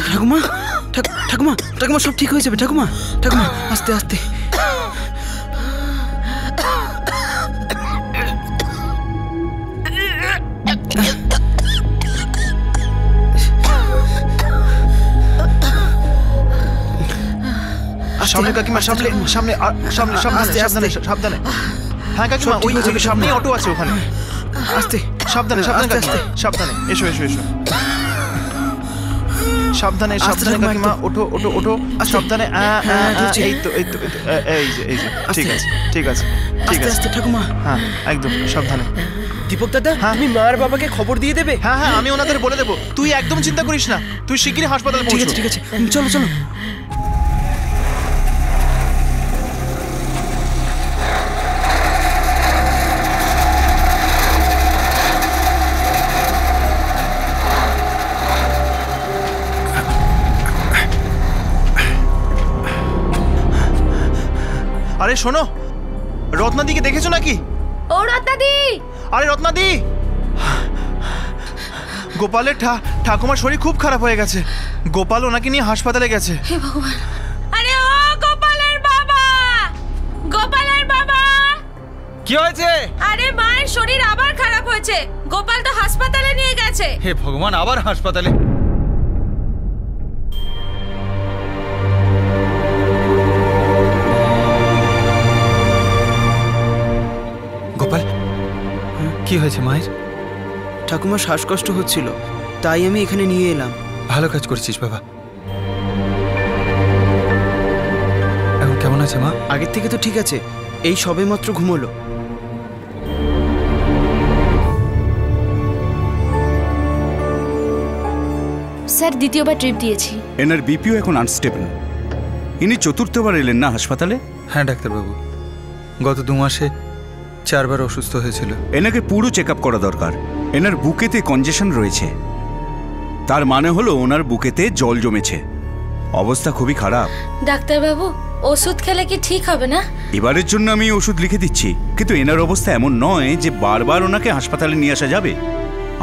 ঠাকুমা, ঠাকুমা, ঠাকুমা, সব ঠিক হয়ে যাবে ঠাকুমা। ঠাকুমা, আস্তে আস্তে। সামনে কাকিমা, সামনে সামনে সামনে সামনে, সাবধানে। হ্যাঁ কাকিমা, ওই সামনে অটো আছে, ওখানে। আস্তে, সাবধানে সাবধানে কাকিমা, সাবধানে। এসো এসো এসো, সাবধানে সাবধানে কাকিমা। ওঠো ওঠো ওঠো, সাবধানে। এই তো এই তো এই যে এই যে, ঠিক আছে ঠিক আছে ঠিক আছে। আস্তে ঠাকুমা। হ্যাঁ একদম সাবধানে। দীপক দাদা, তুমি মা আর বাবাকে খবর দিয়ে দেবে? হ্যাঁ হ্যাঁ, আমি ওনাদের বলে দেবো। তুই একদম চিন্তা করিস না, তুই শিগগিরই হাসপাতালে পৌঁছে। ঠিক আছে, চলো চলো। আরে শোনো, রত্নাদিকে দেখেছো নাকি? ও রত্নাদি! আরে রত্নাদি, গোপালের ঠাকুমার শরীর খুব খারাপ হয়ে গেছে। গোপাল ওনাকে নিয়ে হাসপাতালে গেছে। হে ভগবান! আরে ও গোপালের বাবা! গোপালের বাবা! কি হয়েছে? আরে মায়ের শরীর আবার খারাপ হয়েছে। গোপাল তো হাসপাতালে নিয়ে গেছে। হে ভগবান, আবার হাসপাতালে? গোপাল, কি হয়েছে মায়ের? ঠাকুমার শ্বাসকষ্ট হচ্ছিল, তাই আমি এখানে নিয়ে এলাম। ভালো কাজ করেছিস বাবা। এখন কেমন আছে মা? আগের থেকে তো ঠিক আছে, এই সবেমাত্র ঘুমোলো। স্যার, দ্বিতীয়বার ট্রিপ দিয়েছি। এনার বিপিও এখন আনস্টেবল। ইনি চতুর্থবার এলেন না হাসপাতালে? হ্যাঁ ডাক্তারবাবু, গত 2 মাসে 4 বার অসুস্থ হয়েছিল। এনাকে পুরো চেক আপ করা দরকার। এনার বুকেতে কনজেশন রয়েছে, তার মানে হলো ওনার বুকেতে জল জমেছে। অবস্থা খুবই খারাপ। ডাক্তারবাবু, ওষুধ খেলে কি ঠিক হবে না? এবারের জন্য আমি ওষুধ লিখে দিচ্ছি, কিন্তু এনার অবস্থা এমন নয় যে বারবার ওনাকে হাসপাতালে নিয়ে আসা যাবে।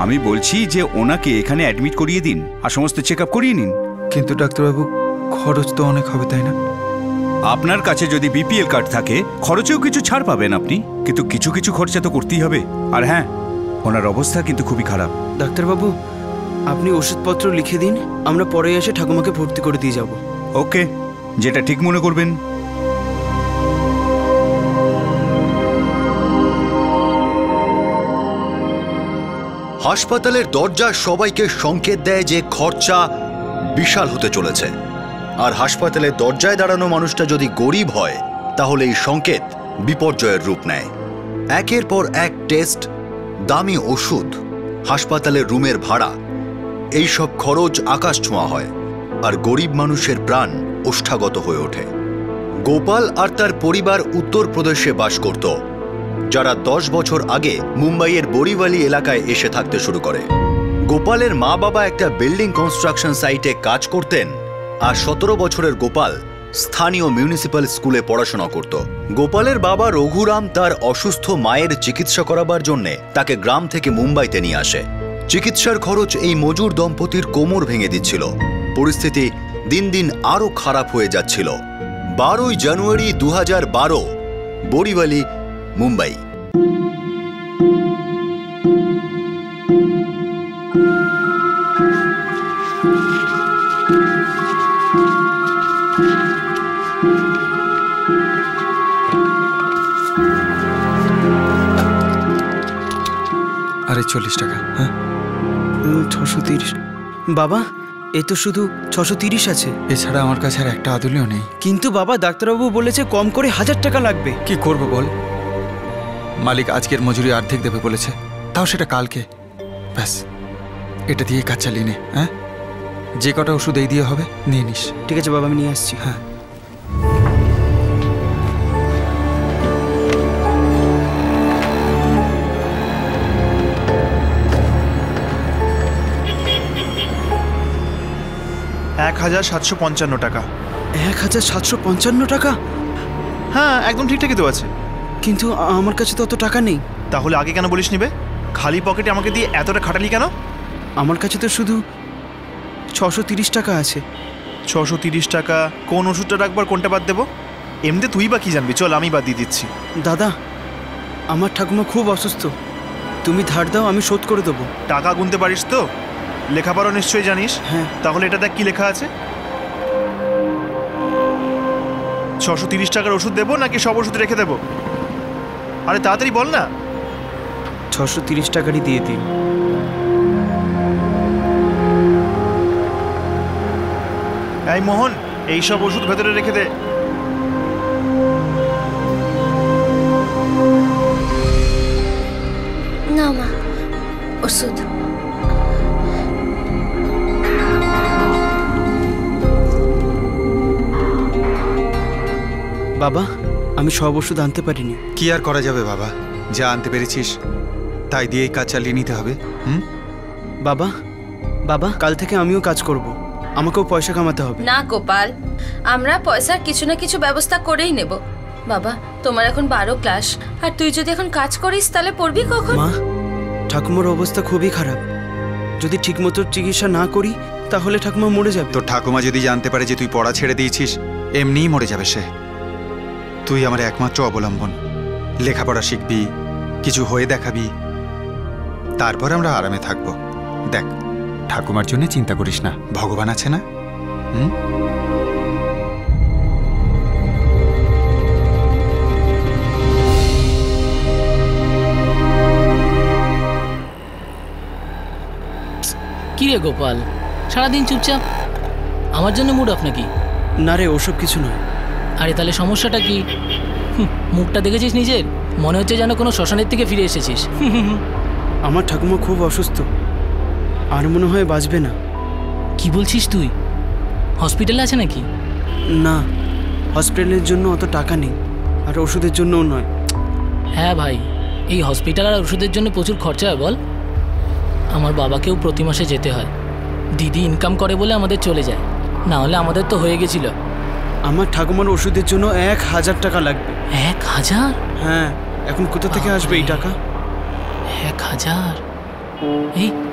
আমি বলছি যে ওনাকে এখানে অ্যাডমিট করিয়ে দিন আর সমস্ত চেক আপ করিয়ে নিন। কিন্তু ডাক্তারবাবু, খরচ তো অনেক হবে, তাই না? আপনার কাছে যদি বিপিএল কার্ড থাকে খরচেও কিছু ছাড় পাবেন আপনি, কিন্তু কিছু কিছু খরচা তো করতেই হবে। আর হ্যাঁ, ওনার অবস্থা কিন্তু খুবই খারাপ। ডাক্তারবাবু, আপনি ওষুধপত্র লিখে দিন, আমরা পরে এসে ঠাকুমাকে ভর্তি করে দিয়ে যাব। ওকে, যেটা ঠিক মনে করবেন। হাসপাতালের দরজা সবাইকে সংকেত দেয় যে খরচা বিশাল হতে চলেছে। আর হাসপাতালের দরজায় দাঁড়ানো মানুষটা যদি গরিব হয়, তাহলে এই সংকেত বিপর্যয়ের রূপ নেয়। একের পর এক টেস্ট, দামি ওষুধ, হাসপাতালের রুমের ভাড়া, এইসব খরচ আকাশ ছোঁয়া হয়, আর গরিব মানুষের প্রাণ ওষ্ঠাগত হয়ে ওঠে। গোপাল আর তার পরিবার উত্তরপ্রদেশে বাস করত, যারা 10 বছর আগে মুম্বাইয়ের বরিওয়ালি এলাকায় এসে থাকতে শুরু করে। গোপালের মা বাবা একটা বিল্ডিং কনস্ট্রাকশন সাইটে কাজ করতেন, আর 17 বছরের গোপাল স্থানীয় মিউনিসিপ্যাল স্কুলে পড়াশোনা করত। গোপালের বাবা রঘুরাম তার অসুস্থ মায়ের চিকিৎসা করাবার জন্যে তাকে গ্রাম থেকে মুম্বাইতে নিয়ে আসে। চিকিৎসার খরচ এই মজুর দম্পতির কোমর ভেঙে দিচ্ছিল। পরিস্থিতি দিন দিন আরও খারাপ হয়ে যাচ্ছিল। 12 জানুয়ারি 2012, বরিওয়ালি, মুম্বাই। আরে 40 টাকা। হ্যাঁ 630। বাবা, এ তো শুধু 630 আছে। এছাড়া আমার কাছে আর একটা আদুলিও নেই। কিন্তু বাবা, ডাক্তারবাবু বলেছে কম করে 1000 টাকা লাগবে। কি করব বল? মালিক আজকের মজুরি অর্ধেক দেবে বলেছে, তাও সেটা কালকে। ব্যাস, এটা দিয়ে কাজ চালিয়ে নে। হ্যাঁ, যে কটা ওষুধ এই দিয়ে হবে নিয়ে নিস। ঠিক আছে বাবা, আমি নিয়ে আসছি। হ্যাঁ। $1755 টাকা। 1755 টাকা? হ্যাঁ, একদম ঠিকঠাকই তো আছে। কিন্তু আমার কাছে তো অত টাকা নেই। তাহলে আগে কেন বলিস নিবে? খালি পকেটে আমাকে দিয়ে এতটা খাটালি কেন? আমার কাছে তো শুধু 630 টাকা আছে। 630 টাকা? কোন ওষুধটা রাখবো আর কোনটা বাদ দেবো? এমনিতে তুই বা কি জানবি, চল আমি বাদ দিয়ে দিচ্ছি। দাদা, আমার ঠাকুমা খুব অসুস্থ, তুমি ধার দাও, আমি শোধ করে দেবো। টাকা গুনতে পারিস তো? লেখাপড়া নিশ্চয়ই জানিস। হ্যাঁ। তাহলে এটা দেখ কি লেখা আছে। 630 টাকার ওষুধ দেবো নাকি সব ওষুধ রেখে দেবো? আরে তাড়াতাড়ি বল না। 630 টাকারই দিয়ে দিন। এই মোহন, এই সব ওষুধ ভেতরে রেখে দে। না মা, ওষুধ। বাবা, আমি সব ওষুধ আনতে পারিনি। কি আর করা যাবে বাবা, যা আনতে পেরেছিস তাই দিয়েই কাজ চালিয়ে নিতে হবে। বাবা, বাবা, কাল থেকে আমিও কাজ করব, আমাকেও পয়সা কামাতে হবে। না গোপাল, আমরা পয়সার কিছু না কিছু ব্যবস্থা করেই নেব। বাবা, তোমার এখন 12 ক্লাস, আর তুই যদি এখন কাজ করিস তাহলে পড়বি কখন? মা, ঠাকুমার অবস্থা খুবই খারাপ, যদি ঠিকমতো চিকিৎসা না করি তাহলে ঠাকুমা মরে যাবে। তোর ঠাকুমা যদি জানতে পারে যে তুই পড়া ছেড়ে দিয়েছিস, এমনিই মরে যাবে সে। তুই আমার একমাত্র অবলম্বন, লেখাপড়া শিখবি, কিছু হয়ে দেখাবি, তারপর আমরা আরামে থাকবো। দেখ, ঠাকুমার জন্য চিন্তা করিস না, ভগবান আছে না। কি রে গোপাল, সারাদিন চুপচাপ, আমার জন্য মুড অফ নাকি? না রে, ওসব কিছু নয়। আরে তাহলে সমস্যাটা কি? মুখটা দেখেছিস নিজের? মনে হচ্ছে যেন কোনো শ্মশানের থেকে ফিরে এসেছিস। আমার ঠাকুমা খুব অসুস্থ, আর মনে হয় বাঁচবে না। কি বলছিস তুই? হসপিটালে আছে নাকি? না, হসপিটালের জন্য অত টাকা নেই, আর ওষুধের জন্যও নয়। হ্যাঁ ভাই, এই হসপিটাল আর ওষুধের জন্য প্রচুর খরচা হয় বল। আমার বাবাকেও প্রতি মাসে যেতে হয়, দিদি ইনকাম করে বলে আমাদের চলে যায়, না হলে আমাদের তো হয়ে গেছিল। আমার ঠাকুমার ওষুধের জন্য 1000 টাকা লাগবে। 1000? হ্যাঁ, এখন কোথা থেকে আসবে এই টাকা? 1000?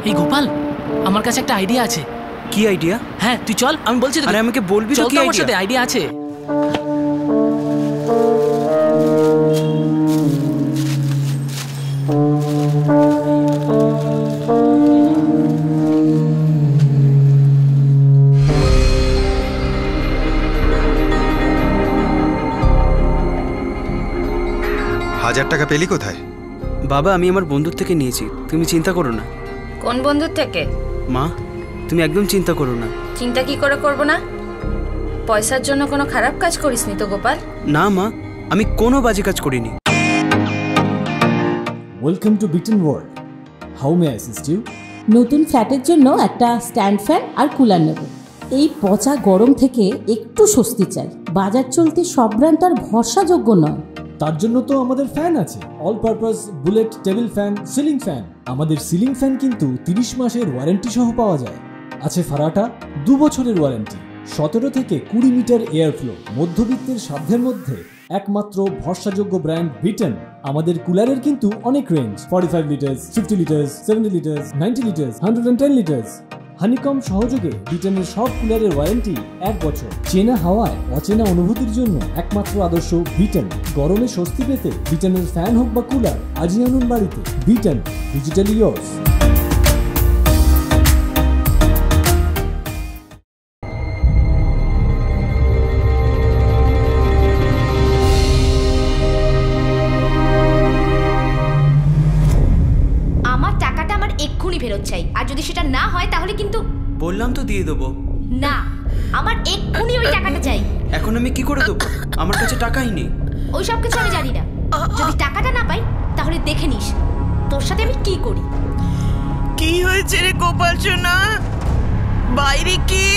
এই গোপাল, আমার কাছে একটা আইডিয়া আছে। কি আইডিয়া? হ্যাঁ তুই চল, আমি বলছি তো। আরে আমাকে বলবি তো চল কি তো আমার সাথে, আইডিয়া? আইডিয়া আছে। হাজার টাকা পেলি কোথায়? বাবা, আমি আমার বন্ধুর থেকে নিয়েছি, তুমি চিন্তা করো না। কোন বন্ধুর থেকে? মা, তুমি একদম চিন্তা করো না। চিন্তা কি করে করব না? পয়সার জন্য কোনো খারাপ কাজ করিসনি তো গোপাল? না মা, আমি কোনো বাজে কাজ করিনি। Welcome to Bitten world, how may I assist you? নতুন ফ্ল্যাটের জন্য একটা স্ট্যান্ড ফ্যান আর কুলার নেব। এই পচা গরম থেকে একটু স্বস্তি চাই। বাজার চলতে সব ব্র্যান্ড আর ভরসাযোগ্য নয়। তার জন্য তো আমাদের ফ্যান আছে, all purpose bullet table fan, ceiling fan. আমাদের সিলিং ফ্যান কিন্তু 30 মাসের ওয়ারেন্টি সহ পাওয়া যায়। আছে ফারাটা 2 বছরের ওয়ারেন্টি, 17 থেকে 20 মিটার এয়ার ফ্লো, মধ্যবিত্তের সাধ্যের মধ্যে একমাত্র ভরসাযোগ্য ব্র্যান্ড বিটেন। আমাদের কুলারের কিন্তু অনেক range, 45 litres, 50 litres, 70 litres, 90 litres, 110 litres. Honeycomb সহযোগে বিটেনের সব কুলারের ওয়ারেন্টি 1 বছর। চেনা হাওয়ায় অচেনা অনুভূতির জন্য একমাত্র আদর্শ বিটেন। গরমে স্বস্তি পেতে বিটেনের ফ্যান হোক বা কুলার, আজই আনুন বাড়িতে। Beaten, digitally yours. আমার টাকাটা আমার এক্ষুনি ফেরত চাই, আর যদি সেটা না হয় তাহলে কিন্তু বললাম তো দিয়ে দেবো। না, আমার এক্ষুনি ওই টাকাটা চাই। এখন আমি কি করে দেবো? আমার কাছে টাকাই নেই। ওই সব কিছু আমি জানি না, যদি টাকাটা না পাই তাহলে দেখে নিস তোর সাথে আমি কি করি। কি হয়েছে রে গোপাল সোনা? বাইরে কে?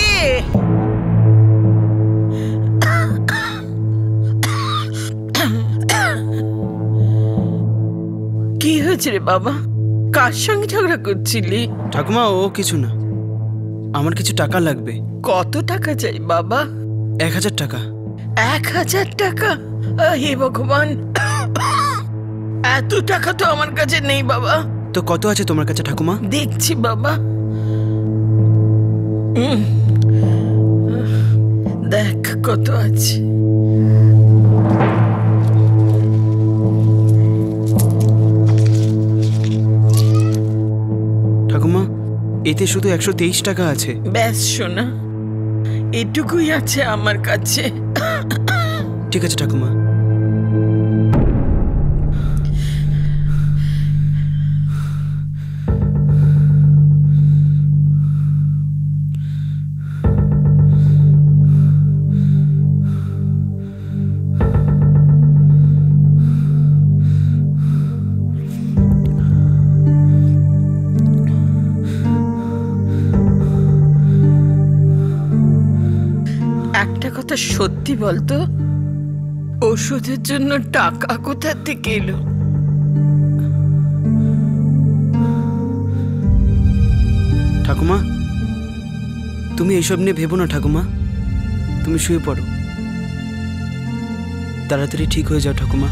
কি হয়েছে রে বাবা? কার সঙ্গে ঝগড়া করছিলি? ঠাকুমা, ও কিছু না, আমার কিছু টাকা লাগবে। কত টাকা চাই বাবা? 1000 টাকা। 1000 টাকা? হে ভগবান, এত টাকা তো আমার কাছে নেই বাবা। তো কত আছে তোমার কাছে ঠাকুমা? দেখছি বাবা। দেখ কত আছে। ঠাকুমা, এতে শুধু 123 টাকা আছে। ব্যাস সোনা, এটুকুই আছে আমার কাছে। ঠিক আছে ঠাকুমা। একটা কথা সত্যি বলতো, ওষুধের জন্য টাকা কোথা থেকে এলো? ঠাকুমা, তুমি এইসব নিয়ে ভেবো না ঠাকুমা, তুমি শুয়ে পড়ো, তাড়াতাড়ি ঠিক হয়ে যাও ঠাকুমা।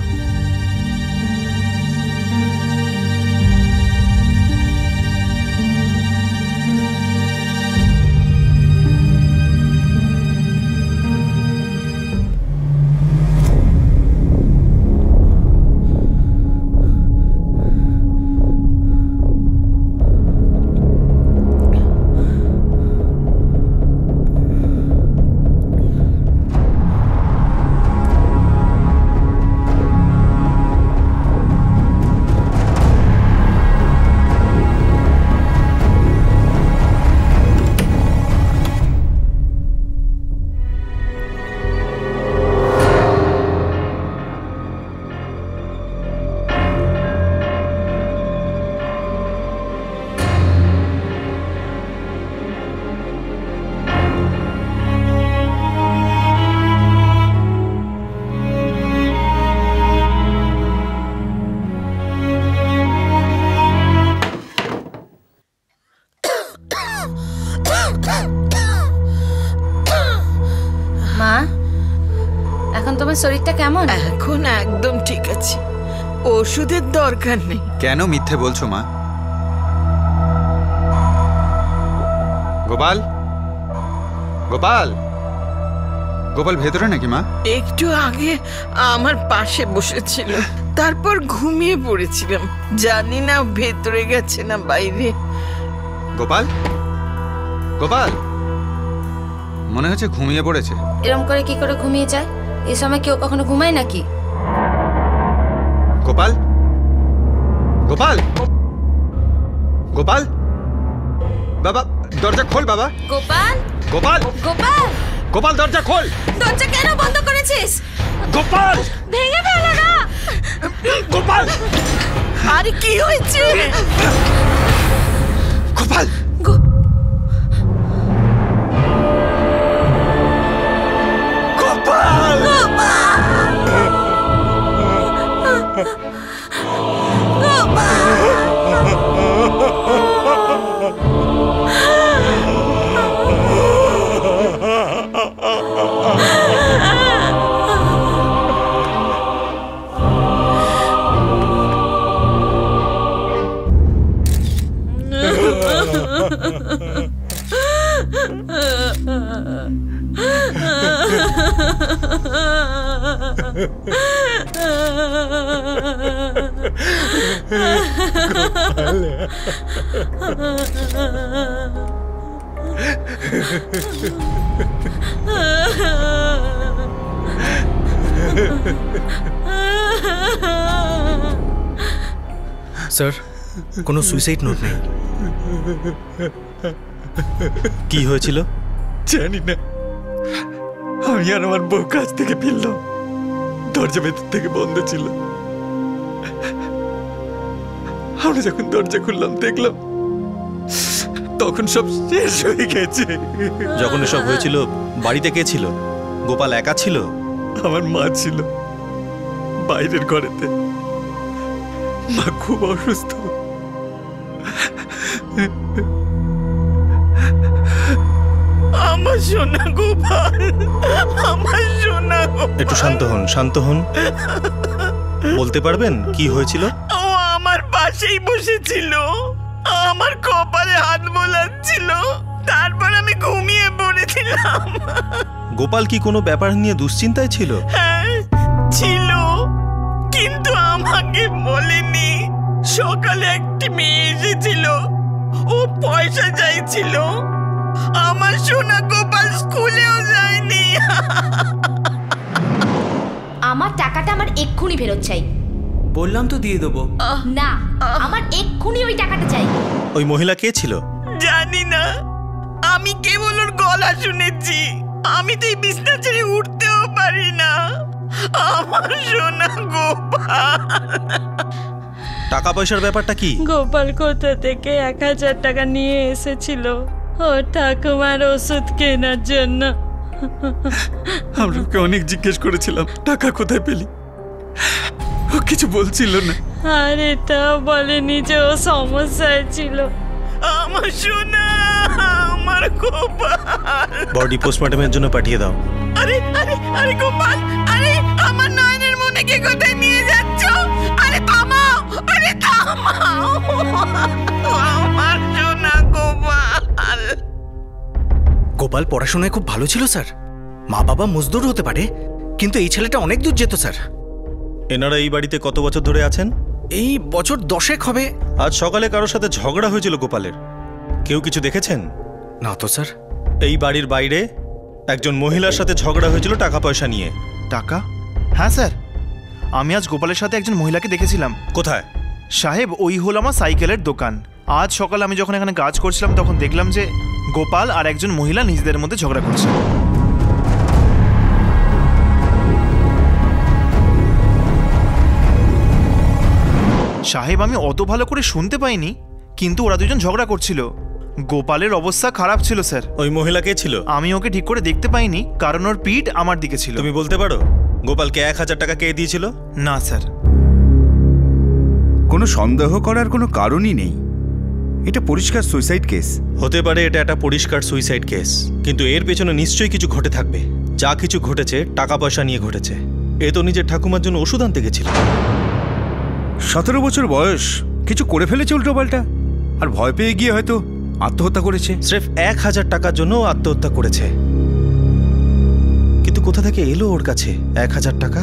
মা, এখন তোমার শরীরটা কেমন? এখন একদম ঠিক আছে, ওষুধের দরকার নেই। কেন মিথ্যে বলছো মা? গোপাল, গোপাল, গোপাল ভেতরে নাকি মা? একটু আগে আমার পাশে বসেছিল, তারপর ঘুমিয়ে পড়েছিলাম। জানি না ভেতরে গেছে না বাইরে। গোপাল, গোপাল, মনে হচ্ছে ঘুমিয়ে পড়েছে। এরকম করে কি করে ঘুমিয়ে যায়? এই সময় কেউ কখনো ঘুমায় নাকি? গোপাল, গোপাল, গোপাল, বাবা দরজা খোল বাবা। গোপাল, গোপাল, গোপাল, গোপাল দরজা খোল। দরজা কেন বন্ধ করেছিস? গোপাল, ভেঙে ফেলো না। গোপাল, আরে কি হয়েছে? গোপাল, গোপাল, স্যার, কোনো সুইসাইড নোট নেই। কি হয়েছিল? জানি না, আমি আর আমার বউ কাজ থেকে ফিরলাম, দরজা ভেতর থেকে বন্ধ ছিল। আমরা যখন দরজা খুললাম দেখলাম তখন সব শেষ হয়ে গেছে। যখন এসব হয়েছিল বাড়িতে কে ছিল? গোপাল একা ছিল? আমার মা ছিল বাইরের ঘরেতে, মা খুব অসুস্থ। আমার সোনা গোপাল, আমার সোনা গোপাল। একটু শান্ত হন, শান্ত হন। বলতে পারবেন কি হয়েছিল? ও আমার পাশেই বসেছিল, আমার কপালে হাত বোলাচ্ছিল। তারপর আমি ঘুমিয়ে পড়েছিলাম। গোপাল কি কোনো ব্যাপার নিয়ে দুশ্চিন্তায় ছিল? হ্যাঁ ছিল, কিন্তু আমাকে বলেনি। সকালে একটি মেয়ে এসেছিল, ও পয়সা চাইছিল। আমার সোনা গোপাল স্কুলেও যায়নি। আমার টাকাটা আমার এক্ষুনি ফেরত চাই। বললাম তো দিয়ে দেবো। না, আমার এক্ষুনি ওই টাকাটা চাই। ওই মহিলা কে ছিল? জানি না, আমি কেবল ওর গলা শুনেছি। আমি তো এই বিছনা ছেড়ে উঠতেও পারি না। আমার সোনা গোপাল। টাকা পয়সার ব্যাপারটা কি? গোপাল কোথা থেকে 1000 টাকা নিয়ে এসেছিল ও ঠাকুমার ওষুধ কেনার জন্য। আমরা ওকে অনেক জিজ্ঞেস করেছিলাম টাকা কোথায় পেলি, ও কিছু বলছিল না। আর এটাও বলেনি যে ও সমস্যায় ছিল। আমার সোনা, আমার গোপাল। বডি পোস্টমর্টমের জন্য পাঠিয়ে দাও। আরে আরে আরে গোপাল, আরে আমার নয়নের মনেকে কোথায় নিয়ে যাচ্ছ? আরে থামাও, আরে থামাও। আমার সোনা গোপাল। গোপাল পড়াশোনায় খুব ভালো ছিল স্যার। মা বাবা মজদুর হতে পারে, কিন্তু এই ছেলেটা অনেক দূর যেত স্যার। এনারা এই বাড়িতে কত বছর ধরে আছেন? এই বছর 10 হবে। আজ সকালে কারোর সাথে ঝগড়া হয়েছিল গোপালের, কেউ কিছু দেখেছেন? না তো স্যার। এই বাড়ির বাইরে একজন মহিলার সাথে ঝগড়া হয়েছিল টাকা পয়সা নিয়ে। টাকা? হ্যাঁ স্যার, আমি আজ গোপালের সাথে একজন মহিলাকে দেখেছিলাম। কোথায়? সাহেব, ওই হলো আমার সাইকেলের দোকান। আজ সকালে আমি যখন এখানে কাজ করছিলাম তখন দেখলাম যে গোপাল আর একজন মহিলা নিজেদের মধ্যে ঝগড়া করছে। সাহেব, আমি অত ভালো করে শুনতে পাইনি, কিন্তু ওরা দুজন ঝগড়া করছিল। গোপালের অবস্থা খারাপ ছিল স্যার। ওই মহিলা কে ছিল? আমি ওকে ঠিক করে দেখতে পাইনি, কারণ ওর পিঠ আমার দিকে ছিল। তুমি বলতে পারো গোপালকে 1000 টাকা কে দিয়েছিল? না স্যার। কোনো সন্দেহ করার কোনো কারণই নেই, এটা পরিষ্কার সুইসাইড কেস। হতে পারে এটা একটা পরিষ্কার সুইসাইড কেস, কিন্তু এর পেছনে নিশ্চয়ই কিছু ঘটে থাকবে। যা কিছু ঘটেছে টাকা পয়সা নিয়ে ঘটেছে। এ তো নিজের ঠাকুমার জন্য ওষুধ আনতে গেছিল। 17 বছর বয়স, কিছু করে ফেলেছে উল্টোপাল্টা, আর ভয় পেয়ে গিয়ে হয়তো আত্মহত্যা করেছে। স্রেফ 1000 টাকার জন্য আত্মহত্যা করেছে। কিন্তু কোথা থেকে এলো ওর কাছে 1000 টাকা?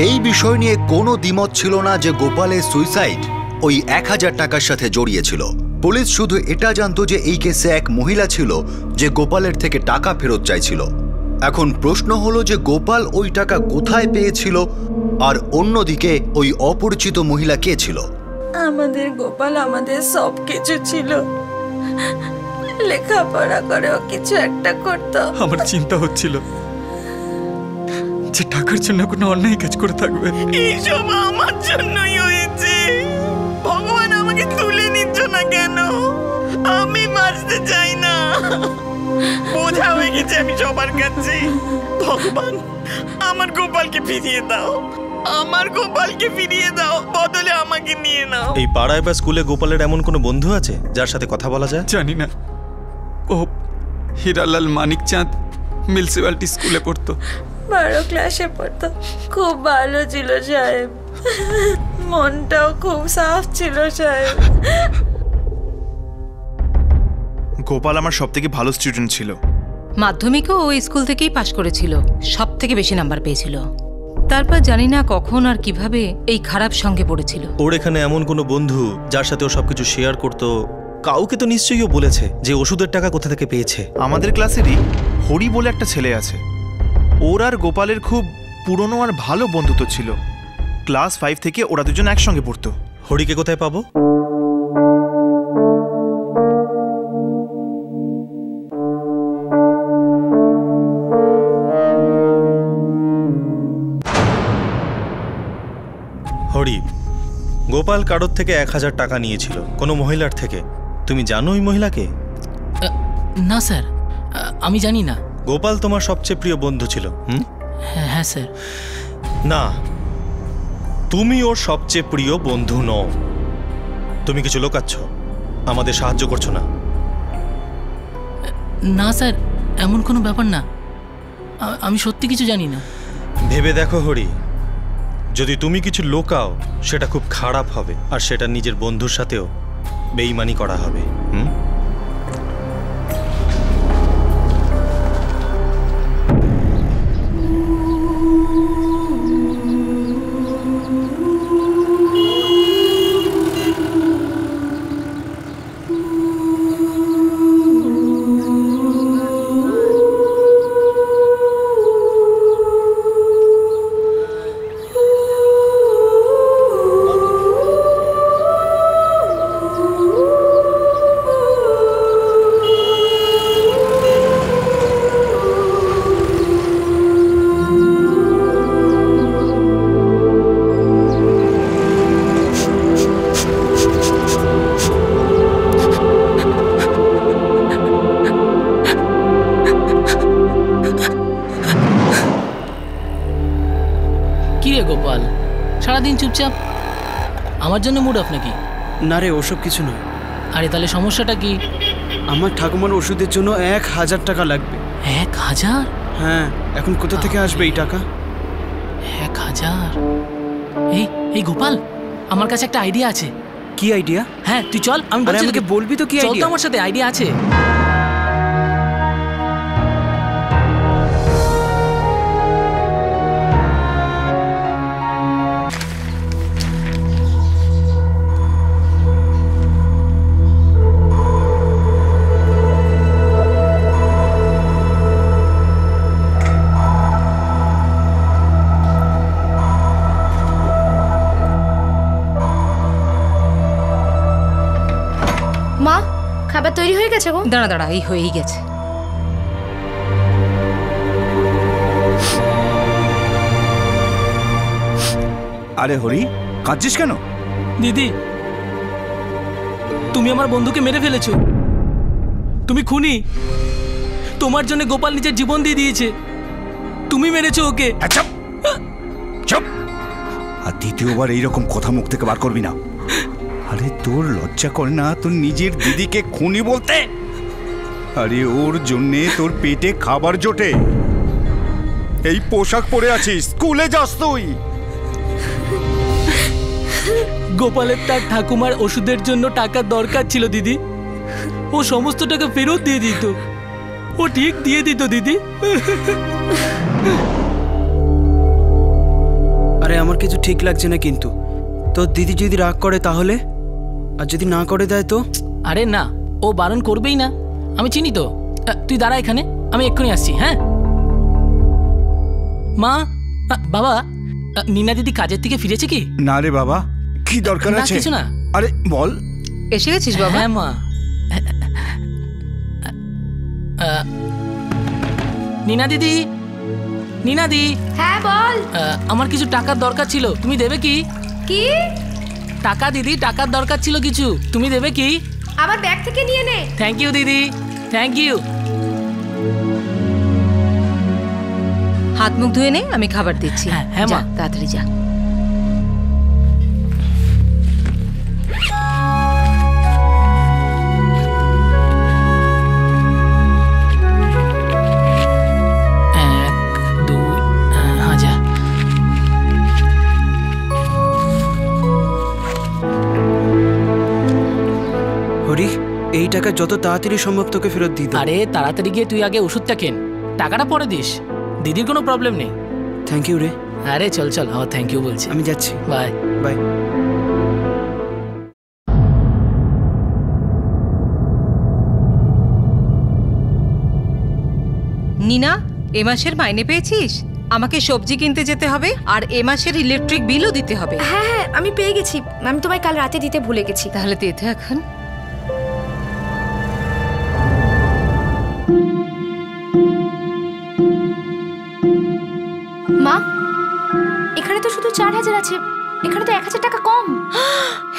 এই বিষয় নিয়ে কোনো দ্বিমত ছিল না যে গোপালের সুইসাইড ওই 1000 টাকার সাথে জড়িয়ে ছিল। পুলিশ শুধু এটা জানতো যে এই কেসে এক মহিলা ছিল যে গোপালের থেকে টাকা ফেরত চাইছিল। এখন প্রশ্ন হলো যে গোপাল ওই টাকা কোথায় পেয়েছিল, আর অন্যদিকে ওই অপরিচিত মহিলা কে ছিল? আমাদের গোপাল আমাদের সব কিছু ছিল। লেখাপড়া করেও কিছু একটা করতো। আমার চিন্তা হচ্ছিল যে টাকার জন্য কোনো অন্যায় কাজ করে থাকবে। এইসব আমার জন্যই হয়েছে। ভগবান আমাকে তুলে নিচ্ছ না কেন? আমি বাঁচতে চাই না। বোঝা হয়ে গেছে আমি সবার কাছে। ভগবান, আমার গোপালকে ফিরিয়ে দাও, আমার গোপালকে ফিরিয়ে দাও, বদলে আমাকে নিয়ে নাও। এই পাড়ায় বা স্কুলে গোপালের এমন কোনো বন্ধু আছে যার সাথে কথা বলা যায়? জানি না। ও হীরালাল মানিকচাঁদ মিউনিসিপ্যালিটি স্কুলে পড়তো। 12 ক্লাসে পড়তো। খুব ভালো ছিল সাহেব, মনটাও খুব সাফ ছিল সাহেব। গোপাল আমার সবথেকে ভালো স্টুডেন্ট ছিল। মাধ্যমিকও ওই স্কুল থেকেই পাশ করেছিল, সবথেকে বেশি নাম্বার পেয়েছিল। তারপর জানি না কখন আর কিভাবে এই খারাপ সঙ্গে পড়েছিল। ওর এখানে এমন কোনো বন্ধু যার সাথে ও সবকিছু শেয়ার করতো? কাউকে তো নিশ্চয়ই ও বলেছে যে ওষুধের টাকা কোথা থেকে পেয়েছে। আমাদের ক্লাসেরই হরি বলে একটা ছেলে আছে। ওর আর গোপালের খুব পুরনো আর ভালো বন্ধুত্ব ছিল। ক্লাস 5 থেকে ওরা দুজন একসঙ্গে পড়তো। হরিকে কোথায় পাবো? হরি, গোপাল কারোর থেকে 1000 টাকা নিয়েছিল, কোনো মহিলার থেকে। তুমি জানো ওই মহিলাকে? না স্যার, আমি জানি না। গোপাল তোমার সবচেয়ে প্রিয় বন্ধু ছিল। হ্যাঁ স্যার। না, তুমি ওর সবচেয়ে প্রিয় বন্ধু নও। তুমি কিছু লোকাচ্ছ, আমাদের সাহায্য করছো না। না স্যার, এমন কোনো ব্যাপার না, আমি সত্যি কিছু জানি না। ভেবে দেখো হরি, যদি তুমি কিছু লোকাও সেটা খুব খারাপ হবে, আর সেটা নিজের বন্ধুর সাথেও বেইমানি করা হবে। গোপাল, সারাদিন চুপচাপ, আমার জন্য মুড অফ নাকি? না রে, ওসব কিছু নয়। আরে তাহলে সমস্যাটা কি? আমার ঠাকুমার ওষুধের জন্য 1000 টাকা লাগবে। 1000? হ্যাঁ, এখন কোথা থেকে আসবে এই টাকা? 1000? এই গোপাল, আমার কাছে একটা আইডিয়া আছে। কি আইডিয়া? হ্যাঁ তুই চল, আমি আমাকে বলবি তো কি আইডিয়া? চল তো আমার সাথে, আইডিয়া আছে। খাবার তৈরি হয়ে গেছে গো? দাঁড়া দাঁড়া, এই হয়েই গেছে। আরে হরি, কাঁদছিস কেন? দিদি, তুমি আমার বন্ধুকে মেরে ফেলেছো। তুমি খুনি। তোমার জন্য গোপাল নিজের জীবন দিয়ে দিয়েছে, তুমি মেরেছো ওকে। চুপ! আর দ্বিতীয়বার এইরকম কথা মুখ থেকে বার করবি না। আরে তোর লজ্জা করে না তোর নিজের দিদিকে খুনি বলতে? আরে ওর জন্যে তোর পেটে খাবার জোটে। এই পোশাক পরে আছিস, স্কুলে যাস তুই। গোপালের তার ঠাকুমার ওষুধের জন্য টাকার দরকার ছিল দিদি, ও সমস্ত টাকা ফেরত দিয়ে দিত। ও ঠিক দিয়ে দিত দিদি। আরে আমার কিছু ঠিক লাগছে না, কিন্তু তোর দিদি যদি রাগ করে তাহলে, আর যদি না করে দেয় তো? আরে না, ও বারণ করবেই না, আমি চিনি তো। তুই দাঁড়া এখানে, আমি এক্ষুনি আসছি। হ্যাঁ মা, বাবা, নীনা দিদি কাজের থেকে ফিরেছে কি? না রে বাবা, কি দরকার আছে? কিছু না। আরে বল। এসে গেছিস বাবা? হ্যাঁ মা। নীনা দিদি, নীনা দি। হ্যাঁ বল। আমার কিছু টাকার দরকার ছিল, তুমি দেবে কি? কি টাকা দিদি, টাকার দরকার ছিল কিছু, তুমি দেবে কি? আমার ব্যাগ থেকে নিয়ে নে। থ্যাংক ইউ দিদি, থ্যাংক ইউ। হাত মুখ ধুয়ে নে, আমি খাবার দিচ্ছি। হ্যাঁ মা, তাড়াতাড়ি যা। এই টাকা যত তাড়াতাড়ি সম্ভব তোকে ফেরত দিই। আরে তাড়াতাড়ি গিয়ে তুই আগে ওষুধটা কেন, টাকাটা পরে দিস। দিদির কোনো প্রবলেম নেই। থ্যাংক ইউ রে। আরে চল চল, আমার থ্যাংক ইউ বলছি। আমি যাচ্ছি। Bye bye. নীনা, এ মাসের মাইনে পেয়েছিস? আমাকে সবজি কিনতে যেতে হবে, আর এ মাসের ইলেকট্রিক বিলও দিতে হবে। হ্যাঁ হ্যাঁ, আমি পেয়ে গেছি। আমি তোমায় কাল রাতে দিতে ভুলে গেছি। তাহলে দে তো এখন। মা, এখানে তো শুধু 4000 আছে, এখানে তো 1000 টাকা কম।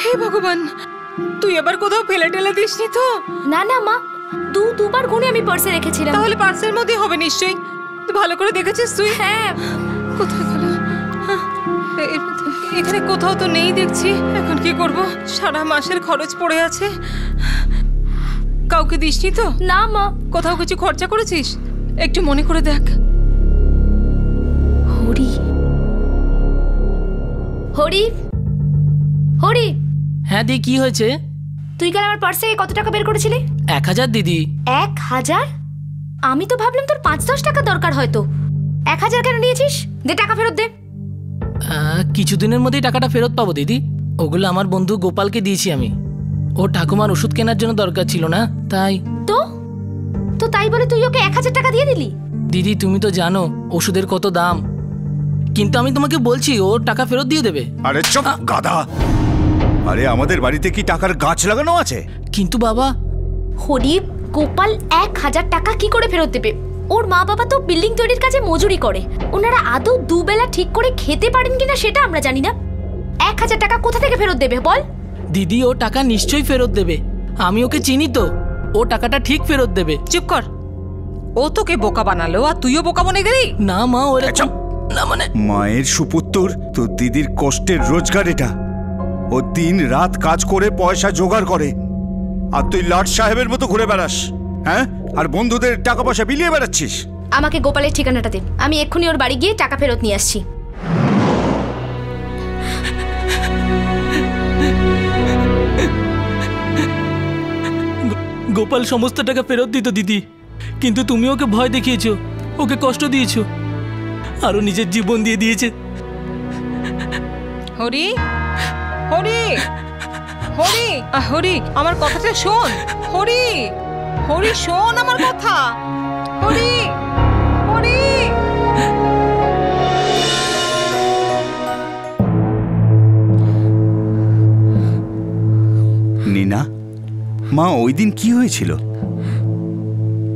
হে ভগবান, তুই এবার কোথাও ফেলে টেলে দিসনি তো? না না মা, দুবার গুনে আমি পার্সে রেখেছিলাম। তাহলে পার্সের মধ্যে হবে নিশ্চয়ই। তুই ভালো করে দেখেছিস তুই? হ্যাঁ। কোথায় গেল? এখানে কোথাও তো নেই দেখছি। এখন কি করব? সারা মাসের খরচ পড়ে আছে। কাউকে দিসনি তো? না মা। কোথাও কিছু খরচা করেছিস? একটু মনে করে দেখ। হরি হরি হরি। হ্যাঁ দি, কি হয়েছে? তুই কাল আমার পার্স থেকে কত টাকা বের করেছিলি? 1000 দিদি। 1000? আমি তো ভাবলাম তোর 5-10 টাকা দরকার হয়তো। 1000 কেন নিয়েছিস? দে টাকা ফেরত দে। কিছুদিনের মধ্যেই টাকাটা ফেরত পাবো দিদি। ওগুলো আমার বন্ধু গোপালকে দিয়েছি আমি। ও ঠাকুমার ওষুধ কেনার জন্য দরকার ছিল না, তাই। তো তাই বলে তুই ওকে 1000 টাকা দিয়ে দিলি? দিদি তুমি তো জানো ওষুধের কত দাম, কিন্তু আমি তোমাকে বলছি ও টাকা ফেরত দিয়ে দেবে। আরে চুপ গাধা! আরে আমাদের বাড়িতে কি টাকার গাছ লাগানো আছে? কিন্তু বাবা। হরি, গোপাল 1000 টাকা কি করে ফেরত দেবে? ওর মা বাবা তো বিল্ডিং তৈরির কাজে মজুরি করে। ওনারা আদৌ দুবেলা ঠিক করে খেতে পারেন কিনা সেটা আমরা জানি না। 1000 টাকা কোথা থেকে ফেরত দেবে বল? দিদি ও টাকা নিশ্চয়ই ফেরত দেবে। আমি ওকে চিনি তো, ও টাকাটা ঠিক ফেরত দেবে। চুপ কর। ও তোকে বোকা বানালো আর তুইও বোকা বনে গেলি? না মা, ওরে না মানে। মায়ের সুপুত্তর, তোর দিদির কষ্টের রোজগার এটা। ও দিন রাত কাজ করে পয়সা জোগাড় করে, আর তুই লাট সাহেবের মতো ঘুরে বেড়াস। হ্যাঁ, আর বন্ধুদের টাকা পয়সা বিলিয়ে বেড়াচ্ছিস। আমাকে গোপালের ঠিকানাটা দে, আমি এক্ষুনি ওর বাড়ি গিয়ে টাকা ফেরত নিয়ে আসছি। গোপাল সমস্ত টাকা ফেরত দিত দিদি, কিন্তু তুমি ওকে ভয় দেখিয়েছো, ওকে কষ্ট দিয়েছো, আরো নিজের জীবন দিয়ে দিয়েছে। হরি হরি হরি হরি, আমার কথাটা শোন। হরি হরি শোন আমার কথা। হরি হরি। নীনা, মা ওই দিন কি হয়েছিল?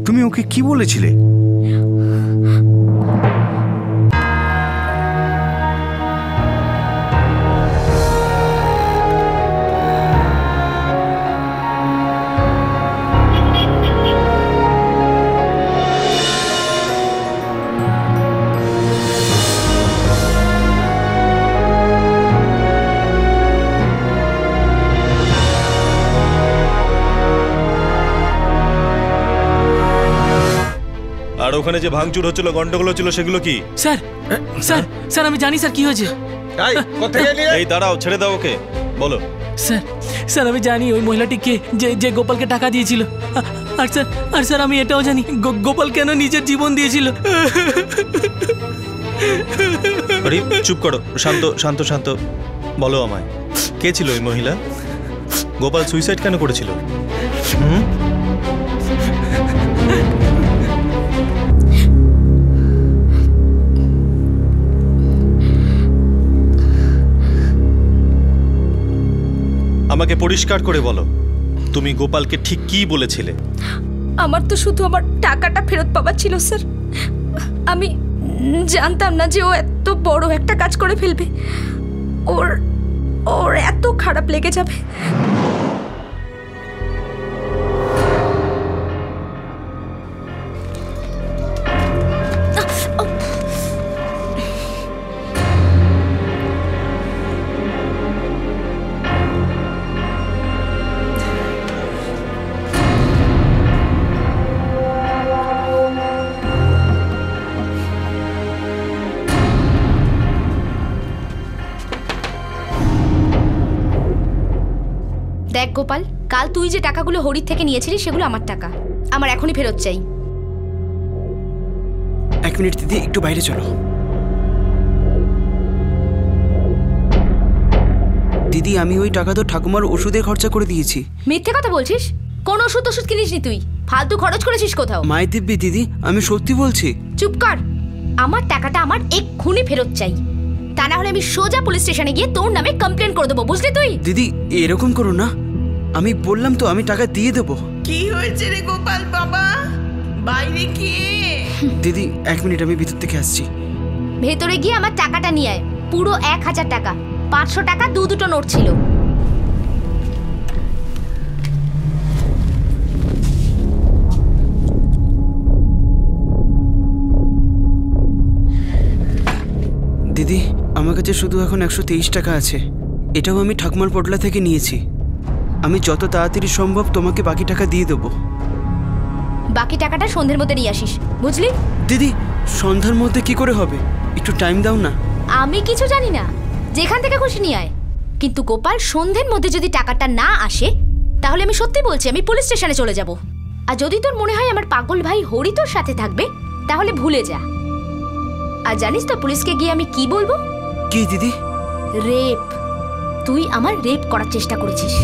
তুমি ওকে কি বলেছিলে? আর ওখানে যে ভাঙচুর হচ্ছিল, গন্ডগোল হচ্ছিল, সেগুলো কি? স্যার স্যার স্যার আমি জানি স্যার কি হয়েছে। এই দাঁড়াও, ছেড়ে দাও ওকে, বলো। স্যার স্যার আমি জানি ওই মহিলাটি কে, যে গোপালকে টাকা দিয়েছিল। আর স্যার আমি এটাও জানি গোপাল কেন নিজের জীবন দিয়েছিল। আরে চুপ করো, শান্ত শান্ত শান্ত। বলো আমায়, কে ছিল ওই মহিলা? গোপাল সুইসাইড কেন করেছিল? আমাকে পরিষ্কার করে বলো, তুমি গোপালকে ঠিক কি বলেছিলে? আমার তো শুধু আমার টাকাটা ফেরত পাবার ছিল স্যার। আমি জানতাম না যে ও এত বড় একটা কাজ করে ফেলবে। ওর এত খারাপ লেগে যাবে। দেখ গোপাল, কাল তুই যে টাকাগুলো হরির থেকে নিয়েছিলি সেগুলো আমার টাকা, আমার এখনই ফেরত চাই। 1 মিনিট দিদি, একটু বাইরে চলো। দিদি আমি ওই টাকা তো ঠাকুমার ওষুধে খরচা করে দিয়েছি। মিথ্যে কথা বলছিস? কোন ওষুধ কিনিসনি তুই? ফালতু খরচ করেছিস কোথাও। মাই দিব্যি দিদি, আমি সত্যি বলছি। চুপ কর। আমার টাকাটা আমার এক্ষুনি ফেরত চাই, তা না হলে আমি সোজা পুলিশ স্টেশনে গিয়ে তোর নামে কমপ্লেন করে দেবো, বুঝলি তুই? দিদি এরকম করো না, আমি বললাম তো আমি টাকা দিয়ে দেবো। কি হয়েছে রে গোপাল বাবা? বাইরে কে? দিদি 1 মিনিট, আমি ভিতর থেকে আসছি। ভেতরে গিয়ে আমার টাকাটা নিয়ে আয়, পুরো 1000 টাকা। 500 টাকা দুটো নোট ছিল। দিদি, আমার কাছে শুধু এখন 123 টাকা আছে। এটাও আমি ঠাকুমার পটলা থেকে নিয়েছি। আমি যত তাড়াতাড়ি সম্ভব তোমাকে বাকি টাকা দিয়ে দেবো। বাকি টাকাটা সন্ধ্যের মধ্যে নিয়ে আসিস, বুঝলি? দিদি, সন্ধ্যার মধ্যে কি করে হবে? একটু টাইম দাও না। আমি কিছু জানি না, যেখান থেকে খুশি নিয়ে আয়। কিন্তু গোপাল, সন্ধ্যের মধ্যে যদি টাকাটা না আসে তাহলে আমি সত্যি বলছি আমি পুলিশ স্টেশনে চলে যাব। আর যদি তোর মনে হয় আমার পাগল ভাই হরি তোর সাথে থাকবে তাহলে ভুলে যা। আর জানিস তো পুলিশকে গিয়ে আমি কি বলবো? কি দিদি? রেপ। তুই আমার রেপ করার চেষ্টা করেছিস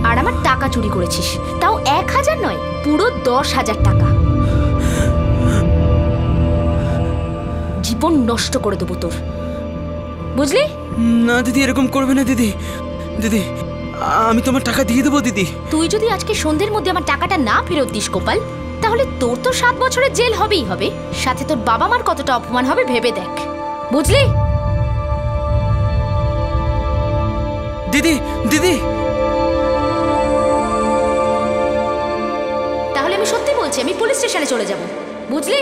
আর আমার টাকা চুরি করেছিস, তাও 1000 নয়, পুরো 10,000 টাকা। জীবন নষ্ট করে দেবো তোর, বুঝলি? না দিদি, এরকম করবে না দিদি। দিদি, আমি তোমার টাকা দিয়ে দেবো দিদি। তুই যদি আজকে সন্ধ্যের মধ্যে আমার টাকাটা না ফেরত দিস গোপাল, তাহলে তোর তো 7 বছরের জেল হবেই হবে, সাথে তোর বাবা মার কতটা অপমান হবে ভেবে দেখ, বুঝলি? দিদি, দিদি, তাহলে আমি সত্যি বলছি আমি পুলিশ স্টেশনে চলে যাব, বুঝলি?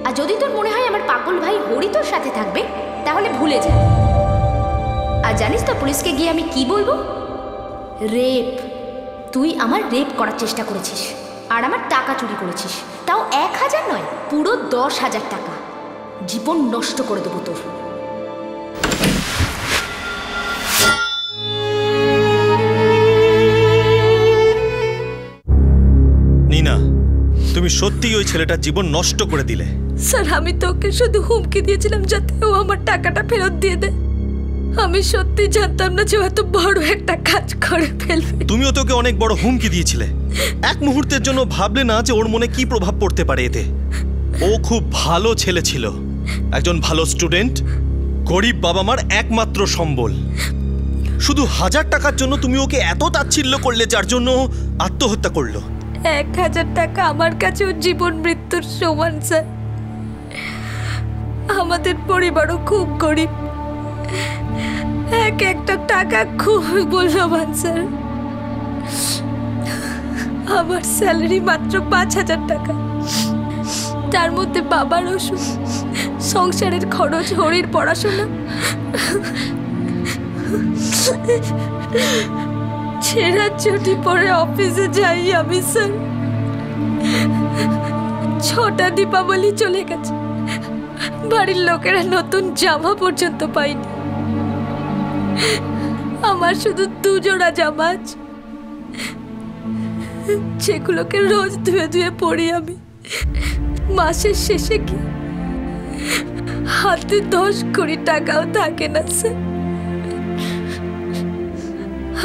আর যদি তোর মনে হয় আমার পাগল ভাই হরি তোর সাথে থাকবে তাহলে ভুলে যা। আর জানিস তো পুলিশকে গিয়ে আমি কি বলবো? রেপ। তুই আমার রেপ করার চেষ্টা করেছিস আর আমার টাকা চুরি করেছিস, তাও 1000 নয়, পুরো 10,000 টাকা। জীবন নষ্ট করে দেবো তোর। নীনা, তুমি সত্যিই ওই ছেলেটার জীবন নষ্ট করে দিলে। স্যার, আমি তোকে শুধু হুমকি দিয়েছিলাম যাতে ও আমার টাকাটা ফেরত দিয়ে দেয়। আমি সত্যি জানতাম না যে এত বড় একটা কাজ করে ফেলবে। তুমিও তোকে অনেক বড় হুমকি দিয়েছিলে। এক মুহূর্তের জন্য ভাবলে না যে ওর মনে কি প্রভাব পড়তে পারে এতে। ও খুব ভালো ছেলে ছিল, একজন ভালো স্টুডেন্ট, গরিব বাবা মার একমাত্র সম্বল। শুধু 1000 টাকার জন্য তুমি ওকে এত তাচ্ছিল্য করলে যার জন্য আত্মহত্যা করলো। 1000 টাকা আমার কাছে ওর জীবন মৃত্যুর সমান স্যার। আমাদের পরিবারও খুব গরিব, একটা টাকা খুব মূল্যবান স্যার। আমার স্যালারি মাত্র 5000 টাকা, তার মধ্যে বাবার ওষুধ, সংসারের খরচ, হরির পড়াশোনা। ছেঁড়া চটি পরে অফিসে যাই আমি স্যার। 6টা দীপাবলি চলে গেছে, বাড়ির লোকেরা নতুন জামা পর্যন্ত পায়নি। আমার শুধু 2 জোড়া জামা আছে, যেগুলোকে রোজ ধুয়ে ধুয়ে পরি আমি। মাসের শেষে কি হাতে 10-20 টাকাও থাকে না স্যার।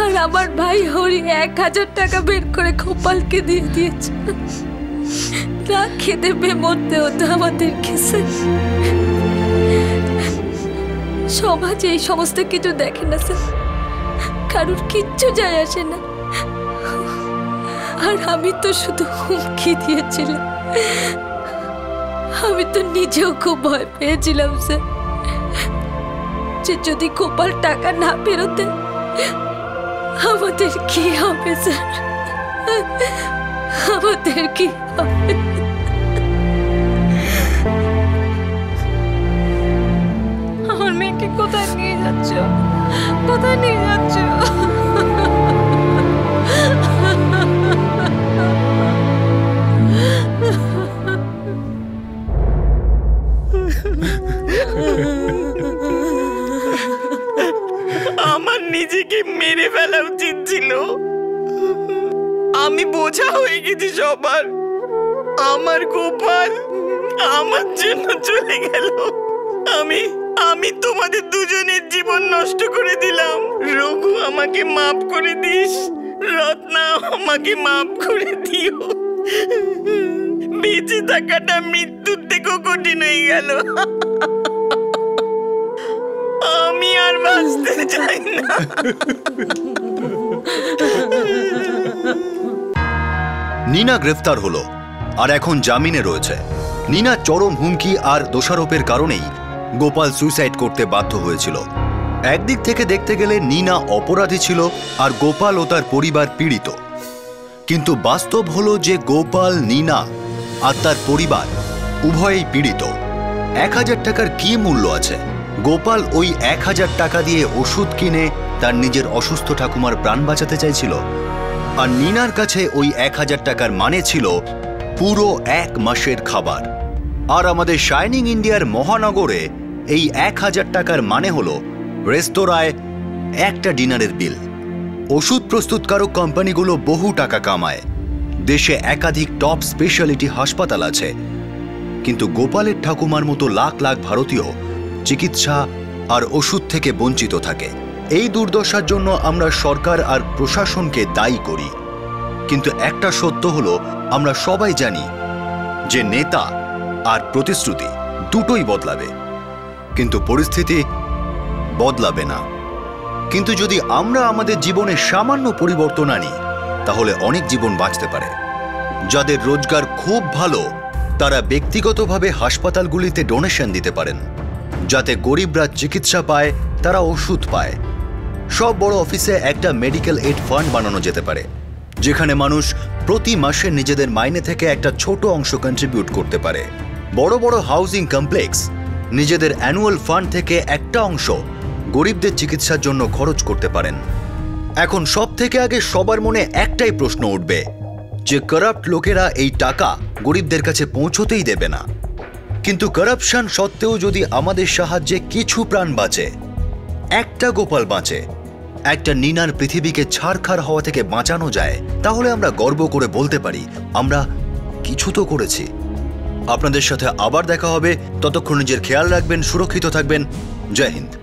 আর আমার ভাই হরি 1000 টাকা বের করে গোপালকে দিয়ে দিয়েছে। না খেতে পেয়ে মরতে হতো আমাদেরকে স্যার। সমাজ এই সমস্ত কিছু দেখে না স্যার, কারোর কিচ্ছু যায় আসে না। আর আমি তো শুধু হুমকি দিয়েছিলাম, আমি তো নিজেও খুব ভয় পেয়েছিলাম স্যার যে যদি গোপাল টাকা না ফেরত দেয় আমাদের কি হবে স্যার, আমাদের কি হবে? আমার মেয়েকে কোথায় নিয়ে যাচ্ছ, কোথায় নিয়ে যাচ্ছ? আমার নিজেকে মেরে ফেলা উচিত ছিল। আমি বোঝা হয়ে গেছি সবার। আমার গোপাল আমার জন্য চলে গেল। আমি তোমাদের দুজনের জীবন নষ্ট করে দিলাম। রঘু, আমাকে মাফ করে দিস। রত্না, আমাকে মাফ করে দিও। বেঁচে থাকাটা মৃত্যুর থেকেও কঠিন হয়ে গেল। আমি আর বাঁচতে চাই না। নীনা গ্রেফতার হলো আর এখন জামিনে রয়েছে। নীনা চরম হুমকি আর দোষারোপের কারণেই গোপাল সুইসাইড করতে বাধ্য হয়েছিল। একদিক থেকে দেখতে গেলে নীনা অপরাধী ছিল আর গোপাল ও তার পরিবার পীড়িত। কিন্তু বাস্তব হলো যে গোপাল, নীনা আর তার পরিবার উভয়েই পীড়িত। 1000 টাকার কি মূল্য আছে? গোপাল ওই 1000 টাকা দিয়ে ওষুধ কিনে তার নিজের অসুস্থ ঠাকুমার প্রাণ বাঁচাতে চাইছিল, আর নিনার কাছে ওই 1000 টাকার মানে ছিল পুরো 1 মাসের খাবার। আর আমাদের শাইনিং ইন্ডিয়ার মহানগরে এই 1000 টাকার মানে হলো রেস্তোরাঁয় একটা ডিনারের বিল। ওষুধ প্রস্তুতকারক কোম্পানিগুলো বহু টাকা কামায়, দেশে একাধিক টপ স্পেশালিটি হাসপাতাল আছে, কিন্তু গোপালের ঠাকুমার মতো লাখ লাখ ভারতীয় চিকিৎসা আর ওষুধ থেকে বঞ্চিত থাকে। এই দুর্দশার জন্য আমরা সরকার আর প্রশাসনকে দায়ী করি, কিন্তু একটা সত্য হলো আমরা সবাই জানি যে নেতা আর প্রতিশ্রুতি দুটোই বদলাবে, কিন্তু পরিস্থিতি বদলাবে না। কিন্তু যদি আমরা আমাদের জীবনে সামান্য পরিবর্তন আনি তাহলে অনেক জীবন বাঁচতে পারে। যাদের রোজগার খুব ভালো তারা ব্যক্তিগতভাবে হাসপাতালগুলিতে ডোনেশন দিতে পারেন, যাতে গরিবরা চিকিৎসা পায়, তারা ওষুধ পায়। সব বড় অফিসে একটা মেডিকেল এড ফান্ড বানানো যেতে পারে, যেখানে মানুষ প্রতি মাসে নিজেদের মাইনে থেকে একটা ছোট অংশ কন্ট্রিবিউট করতে পারে। বড় বড় হাউজিং কমপ্লেক্স নিজেদের অ্যানুয়াল ফান্ড থেকে একটা অংশ গরিবদের চিকিৎসার জন্য খরচ করতে পারেন। এখন সব থেকে আগে সবার মনে একটাই প্রশ্ন উঠবে যে কারাপ্ট লোকেরা এই টাকা গরিবদের কাছে পৌঁছতেই দেবে না। কিন্তু কারাপশন সত্ত্বেও যদি আমাদের সাহায্যে কিছু প্রাণ বাঁচে, একটা গোপাল বাঁচে, একটা নিনার পৃথিবীকে ছারখার হওয়া থেকে বাঁচানো যায়, তাহলে আমরা গর্ব করে বলতে পারি আমরা কিছু তো করেছি। আপনাদের সাথে আবার দেখা হবে, ততক্ষণ নিজের খেয়াল রাখবেন, সুরক্ষিত থাকবেন। জয় হিন্দ।